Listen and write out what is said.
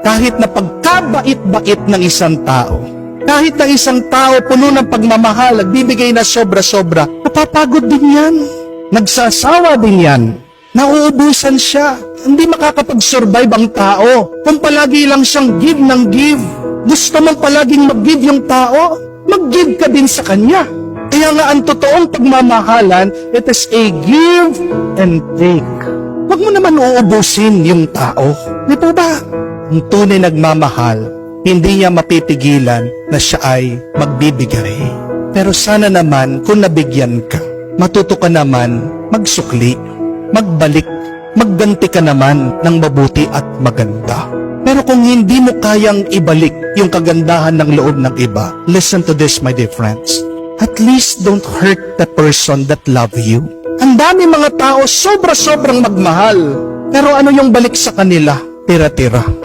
Kahit na pagkabait-bait ng isang tao, kahit na isang tao puno ng pagmamahal, nagbibigay na sobra-sobra, napapagod din yan. Nagsasawa din yan. Nauubusan siya. Hindi makakapag-survive ang tao kung palagi lang siyang give ng give. Gusto mong palaging mag-give yung tao, mag-give ka din sa kanya. Kaya nga ang totoong pagmamahalan, it is a give and take. Huwag mo naman uubusin yung tao. Di po ba? Ang tunay nagmamahal, hindi niya mapipigilan na siya ay magbibigay. Pero sana naman kung nabigyan ka, matuto ka naman magsukli, magbalik, magganti ka naman ng mabuti at maganda. Pero kung hindi mo kayang ibalik yung kagandahan ng loob ng iba, listen to this, my dear friends. At least don't hurt the person that love you. Ang dami mga tao sobra-sobrang magmahal. Pero ano yung balik sa kanila? Tira-tira.